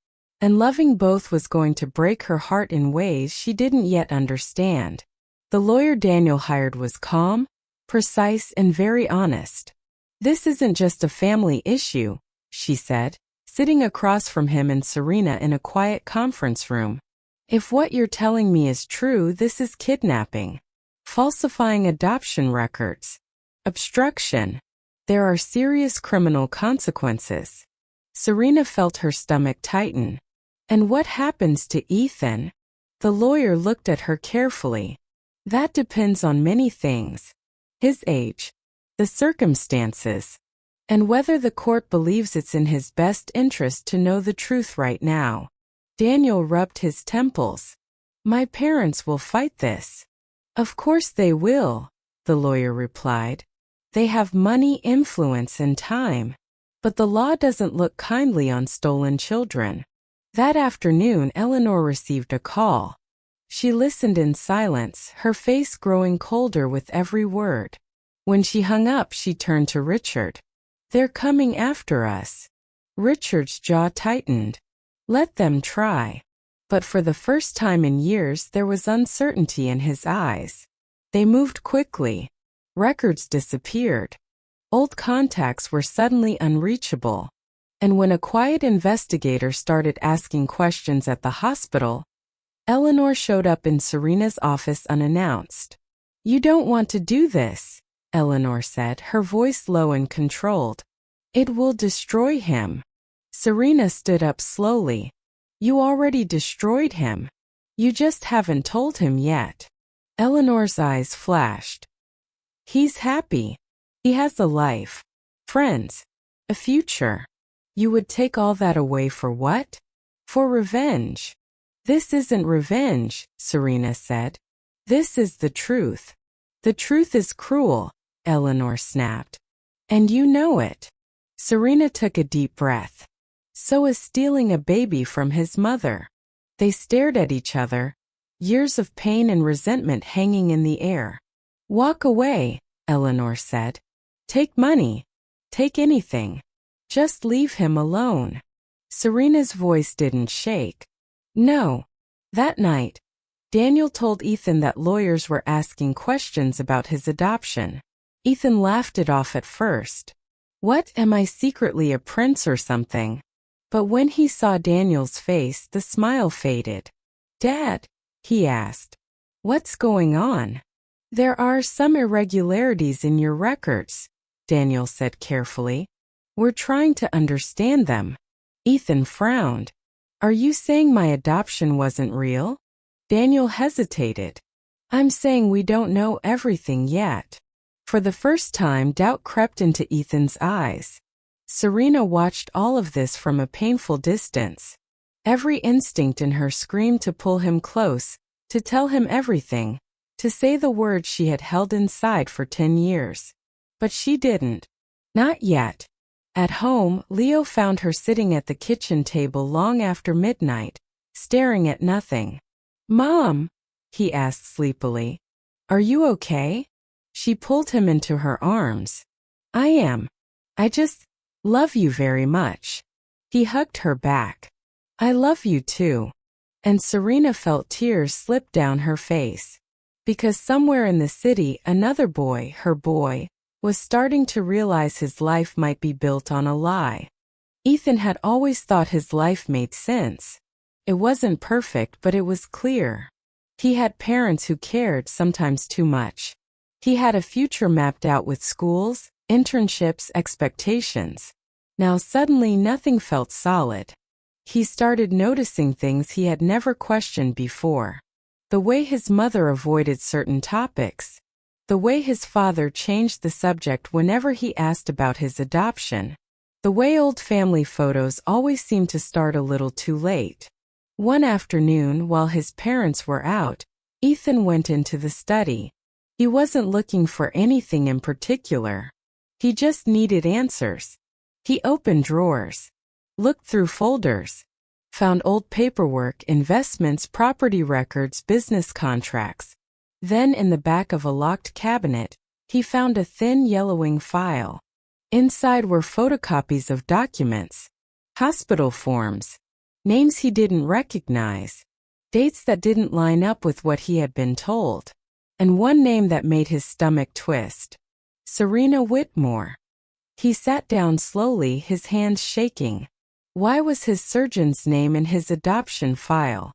And loving both was going to break her heart in ways she didn't yet understand. The lawyer Daniel hired was calm, precise, and very honest. "This isn't just a family issue," she said, sitting across from him and Serena in a quiet conference room. "If what you're telling me is true, this is kidnapping, falsifying adoption records, obstruction. There are serious criminal consequences." Serena felt her stomach tighten. "And what happens to Ethan?" The lawyer looked at her carefully. "That depends on many things. His age, the circumstances, and whether the court believes it's in his best interest to know the truth right now." Daniel rubbed his temples. "My parents will fight this." "Of course they will," the lawyer replied. "They have money, influence, and time. But the law doesn't look kindly on stolen children." That afternoon, Eleanor received a call. She listened in silence, her face growing colder with every word. When she hung up, she turned to Richard. "They're coming after us." Richard's jaw tightened. Let them try. But for the first time in years, there was uncertainty in his eyes. They moved quickly. Records disappeared. Old contacts were suddenly unreachable. And when a quiet investigator started asking questions at the hospital, Eleanor showed up in Serena's office unannounced. "You don't want to do this," Eleanor said, her voice low and controlled. "It will destroy him." Serena stood up slowly. "You already destroyed him. You just haven't told him yet." Eleanor's eyes flashed. "He's happy. He has a life, friends, a future. You would take all that away for what? For revenge." "This isn't revenge," Serena said. "This is the truth." "The truth is cruel," Eleanor snapped. "And you know it." Serena took a deep breath. "So is stealing a baby from his mother." They stared at each other, years of pain and resentment hanging in the air. "Walk away," Eleanor said. "Take money. Take anything. Just leave him alone." Serena's voice didn't shake. "No." That night, Daniel told Ethan that lawyers were asking questions about his adoption. Ethan laughed it off at first. "What, am I secretly a prince or something?" But when he saw Daniel's face, the smile faded. "Dad," he asked, "what's going on?" "There are some irregularities in your records," Daniel said carefully. "We're trying to understand them." Ethan frowned. "Are you saying my adoption wasn't real?" Daniel hesitated. "I'm saying we don't know everything yet." For the first time, doubt crept into Ethan's eyes. Serena watched all of this from a painful distance. Every instinct in her screamed to pull him close, to tell him everything, to say the words she had held inside for 10 years. But she didn't. Not yet. At home, Leo found her sitting at the kitchen table long after midnight, staring at nothing. "Mom," he asked sleepily, "are you okay?" She pulled him into her arms. "I am. I just love you very much." He hugged her back. "I love you too." And Serena felt tears slip down her face. Because somewhere in the city, another boy, her boy, was starting to realize his life might be built on a lie. Ethan had always thought his life made sense. It wasn't perfect, but it was clear. He had parents who cared, sometimes too much. He had a future mapped out with schools, internships, expectations. Now suddenly nothing felt solid. He started noticing things he had never questioned before. The way his mother avoided certain topics. The way his father changed the subject whenever he asked about his adoption. The way old family photos always seemed to start a little too late. One afternoon, while his parents were out, Ethan went into the study. He wasn't looking for anything in particular. He just needed answers. He opened drawers, looked through folders, found old paperwork, investments, property records, business contracts. Then in the back of a locked cabinet, he found a thin yellowing file. Inside were photocopies of documents, hospital forms, names he didn't recognize, dates that didn't line up with what he had been told, and one name that made his stomach twist. Serena Whitmore. He sat down slowly, his hands shaking. Why was his surgeon's name in his adoption file?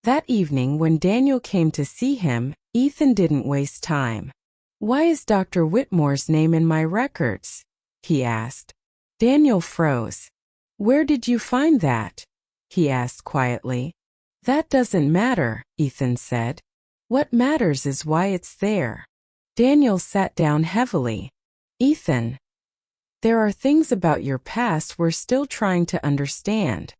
That evening when Daniel came to see him, Ethan didn't waste time. "Why is Dr. Whitmore's name in my records?" he asked. Daniel froze. "Where did you find that?" he asked quietly. "That doesn't matter," Ethan said. "What matters is why it's there." Daniel sat down heavily. "Ethan, there are things about your past we're still trying to understand."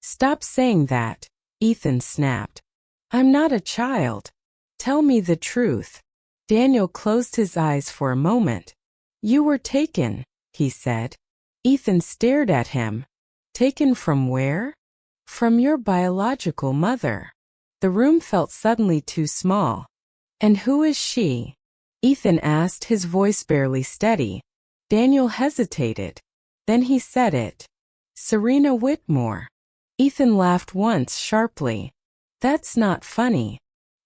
"Stop saying that," Ethan snapped. "I'm not a child. Tell me the truth." Daniel closed his eyes for a moment. "You were taken," he said. Ethan stared at him. "Taken from where?" "From your biological mother." The room felt suddenly too small. And who is she? Ethan asked, his voice barely steady. Daniel hesitated. Then he said it. Serena Whitmore. Ethan laughed once sharply. That's not funny.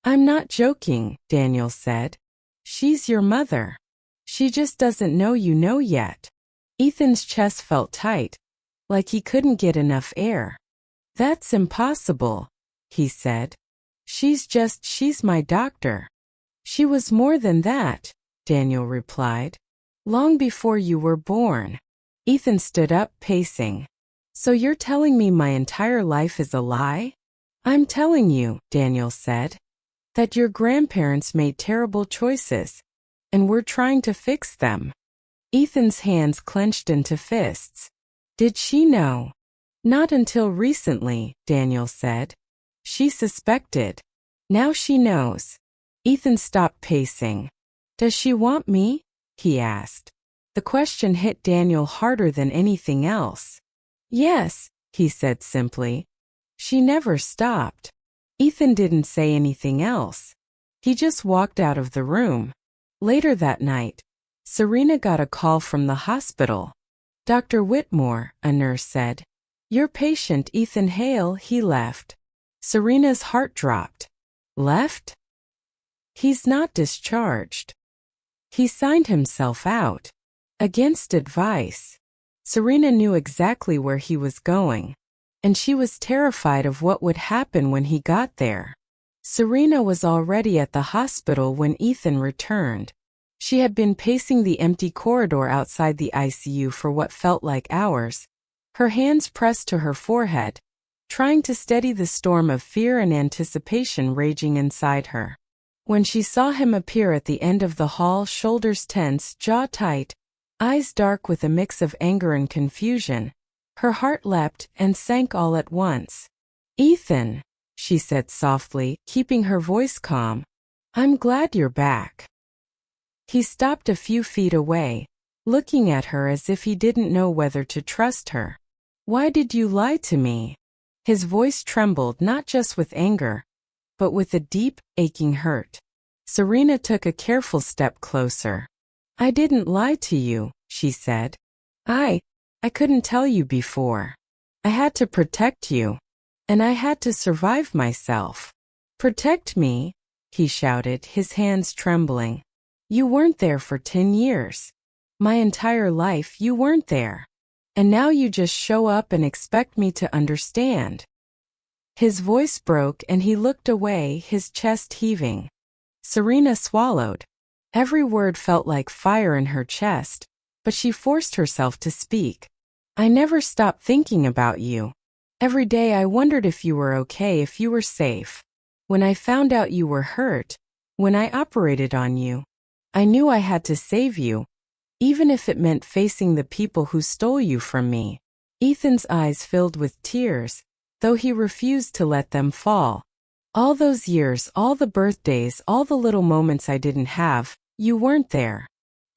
I'm not joking, Daniel said. She's your mother. She just doesn't know you know yet. Ethan's chest felt tight, like he couldn't get enough air. That's impossible, he said. She's my doctor. She was more than that, Daniel replied. Long before you were born. Ethan stood up, pacing. So you're telling me my entire life is a lie? I'm telling you, Daniel said, that your grandparents made terrible choices, and we're trying to fix them. Ethan's hands clenched into fists. Did she know? Not until recently, Daniel said. She suspected. Now she knows. Ethan stopped pacing. Does she want me? He asked. The question hit Daniel harder than anything else. Yes, he said simply. She never stopped. Ethan didn't say anything else. He just walked out of the room. Later that night, Serena got a call from the hospital. Dr. Whitmore, a nurse said. Your patient, Ethan Hale, he left. Serena's heart dropped. Left? He's not discharged. He signed himself out. Against advice. Serena knew exactly where he was going, and she was terrified of what would happen when he got there. Serena was already at the hospital when Ethan returned. She had been pacing the empty corridor outside the ICU for what felt like hours, her hands pressed to her forehead, trying to steady the storm of fear and anticipation raging inside her. When she saw him appear at the end of the hall, shoulders tense, jaw tight, eyes dark with a mix of anger and confusion, her heart leapt and sank all at once. Ethan, she said softly, keeping her voice calm, I'm glad you're back. He stopped a few feet away, looking at her as if he didn't know whether to trust her. Why did you lie to me? His voice trembled not just with anger, but with a deep, aching hurt. Serena took a careful step closer. I didn't lie to you, she said. I couldn't tell you before. I had to protect you. And I had to survive myself. Protect me, he shouted, his hands trembling. You weren't there for 10 years. My entire life you weren't there. And now you just show up and expect me to understand. His voice broke and he looked away, his chest heaving. Serena swallowed. Every word felt like fire in her chest, but she forced herself to speak. I never stopped thinking about you. Every day I wondered if you were okay, if you were safe. When I found out you were hurt, when I operated on you, I knew I had to save you, even if it meant facing the people who stole you from me. Ethan's eyes filled with tears, though he refused to let them fall. All those years, all the birthdays, all the little moments I didn't have, you weren't there.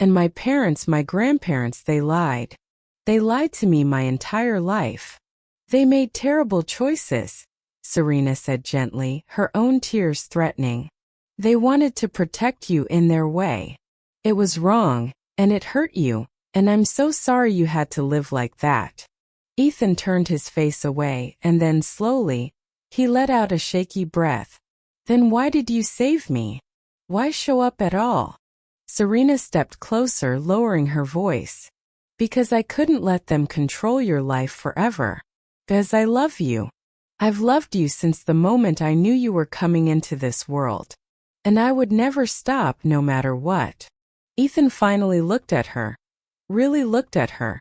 And my parents, my grandparents, they lied. They lied to me my entire life. They made terrible choices, Serena said gently, her own tears threatening. They wanted to protect you in their way. It was wrong, and it hurt you, and I'm so sorry you had to live like that. Ethan turned his face away, and then slowly, he let out a shaky breath. Then why did you save me? Why show up at all? Serena stepped closer, lowering her voice. Because I couldn't let them control your life forever. Because I love you. I've loved you since the moment I knew you were coming into this world. And I would never stop no matter what. Ethan finally looked at her. Really looked at her.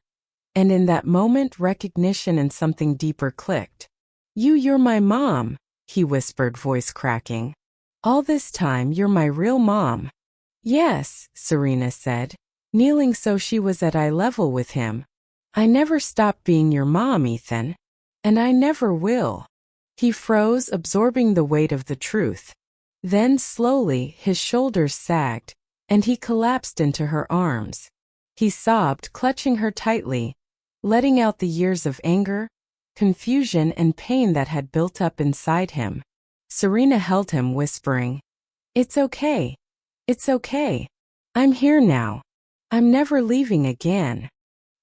And in that moment recognition and something deeper clicked. You're my mom, he whispered, voice cracking. All this time you're my real mom. Yes, Serena said, kneeling so she was at eye level with him. I never stopped being your mom, Ethan. And I never will. He froze, absorbing the weight of the truth. Then slowly his shoulders sagged, and he collapsed into her arms. He sobbed, clutching her tightly, letting out the years of anger, confusion and pain that had built up inside him. Serena held him, whispering, "It's okay. It's okay. I'm here now. I'm never leaving again."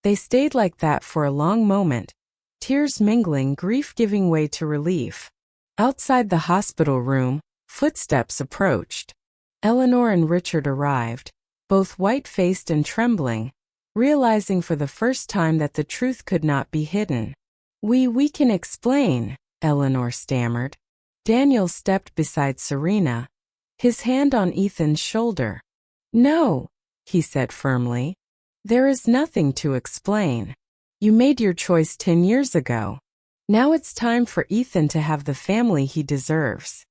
They stayed like that for a long moment, tears mingling, grief giving way to relief. Outside the hospital room, footsteps approached. Eleanor and Richard arrived, both white-faced and trembling, realizing for the first time that the truth could not be hidden. We can explain," Eleanor stammered. Daniel stepped beside Serena, his hand on Ethan's shoulder. "No," he said firmly. "There is nothing to explain. You made your choice 10 years ago. Now it's time for Ethan to have the family he deserves."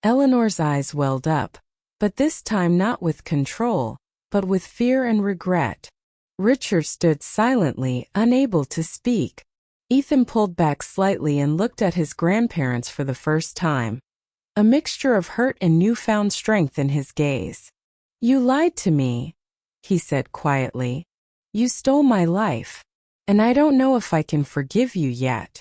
Eleanor's eyes welled up, but this time not with control, but with fear and regret. Richard stood silently, unable to speak. Ethan pulled back slightly and looked at his grandparents for the first time, a mixture of hurt and newfound strength in his gaze. "You lied to me," he said quietly. "You stole my life, and I don't know if I can forgive you yet.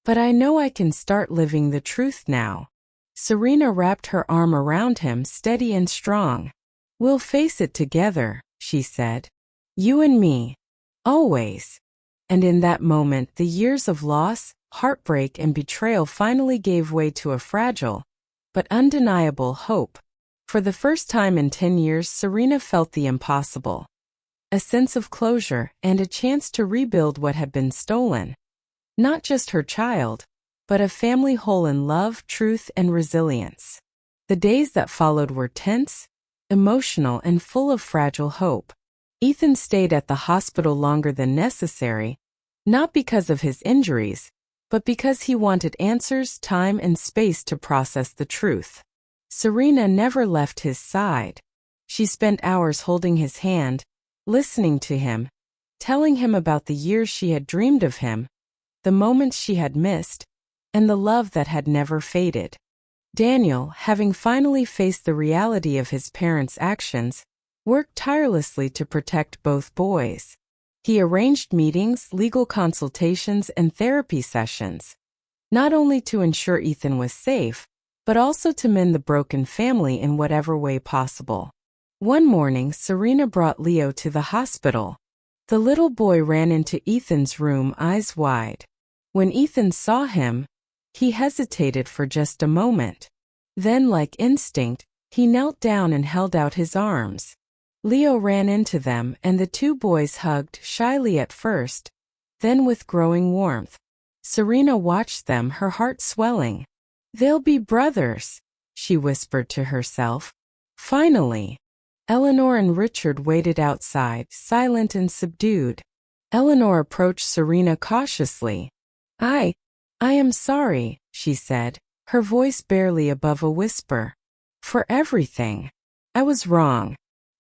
But I know I can start living the truth now." Serena wrapped her arm around him, steady and strong. "We'll face it together," she said. "You and me. Always." And in that moment, the years of loss, heartbreak, and betrayal finally gave way to a fragile, but undeniable hope. For the first time in 10 years, Serena felt the impossible. A sense of closure and a chance to rebuild what had been stolen. Not just her child, but a family whole in love, truth, and resilience. The days that followed were tense, emotional, and full of fragile hope. Ethan stayed at the hospital longer than necessary, not because of his injuries, but because he wanted answers, time, and space to process the truth. Serena never left his side. She spent hours holding his hand, listening to him, telling him about the years she had dreamed of him, the moments she had missed, and the love that had never faded. Daniel, having finally faced the reality of his parents' actions, worked tirelessly to protect both boys. He arranged meetings, legal consultations, and therapy sessions, not only to ensure Ethan was safe, but also to mend the broken family in whatever way possible. One morning, Serena brought Leo to the hospital. The little boy ran into Ethan's room, eyes wide. When Ethan saw him, he hesitated for just a moment. Then, like instinct, he knelt down and held out his arms. Leo ran into them, and the two boys hugged, shyly at first, then with growing warmth. Serena watched them, her heart swelling. "They'll be brothers," she whispered to herself. Finally. Eleanor and Richard waited outside, silent and subdued. Eleanor approached Serena cautiously. I am sorry," she said, her voice barely above a whisper. "For everything. I was wrong.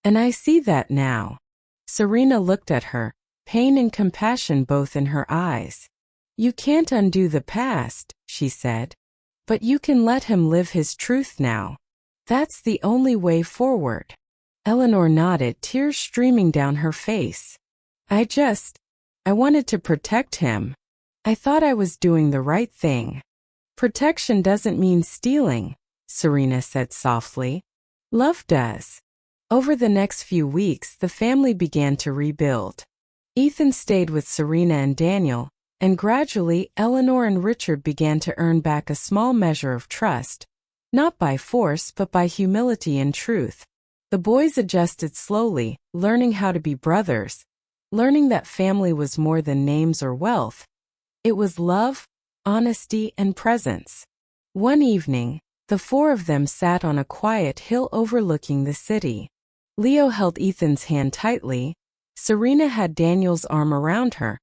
And I see that now." Serena looked at her, pain and compassion both in her eyes. "You can't undo the past," she said. "But you can let him live his truth now. That's the only way forward." Eleanor nodded, tears streaming down her face. I wanted to protect him. I thought I was doing the right thing." "Protection doesn't mean stealing," Serena said softly. "Love does." Over the next few weeks, the family began to rebuild. Ethan stayed with Serena and Daniel, and gradually Eleanor and Richard began to earn back a small measure of trust, not by force but by humility and truth. The boys adjusted slowly, learning how to be brothers, learning that family was more than names or wealth. It was love, honesty, and presence. One evening, the four of them sat on a quiet hill overlooking the city. Leo held Ethan's hand tightly, Serena had Daniel's arm around her,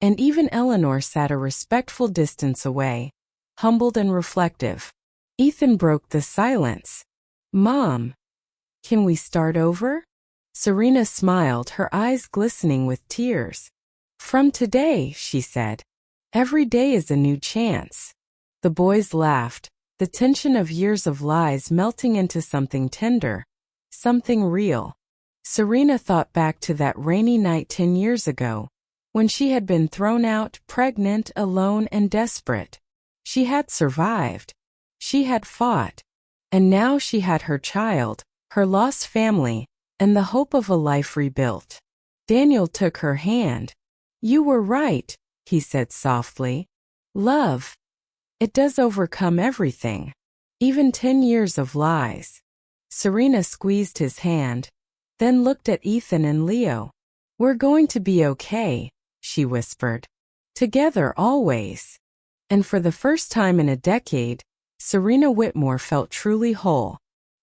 and even Eleanor sat a respectful distance away, humbled and reflective. Ethan broke the silence. "Mom, can we start over?" Serena smiled, her eyes glistening with tears. "From today," she said, "every day is a new chance." The boys laughed, the tension of years of lies melting into something tender, something real. Serena thought back to that rainy night 10 years ago, when she had been thrown out, pregnant, alone, and desperate. She had survived. She had fought. And now she had her child, her lost family, and the hope of a life rebuilt. Daniel took her hand. "You were right," he said softly. "Love. It does overcome everything. Even 10 years of lies." Serena squeezed his hand, then looked at Ethan and Leo. "We're going to be okay," she whispered. "Together always." And for the first time in a decade, Serena Whitmore felt truly whole.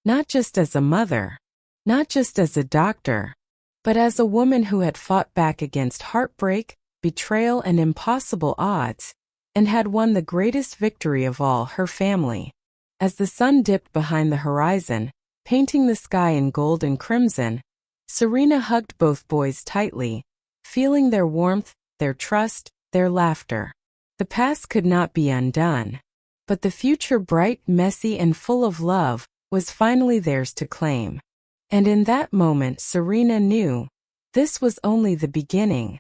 Not just as a mother, not just as a doctor, but as a woman who had fought back against heartbreak, betrayal, and impossible odds, and had won the greatest victory of all, her family. As the sun dipped behind the horizon, painting the sky in gold and crimson, Serena hugged both boys tightly, feeling their warmth, their trust, their laughter. The past could not be undone, but the future, bright, messy, and full of love, was finally theirs to claim. And in that moment Serena knew this was only the beginning.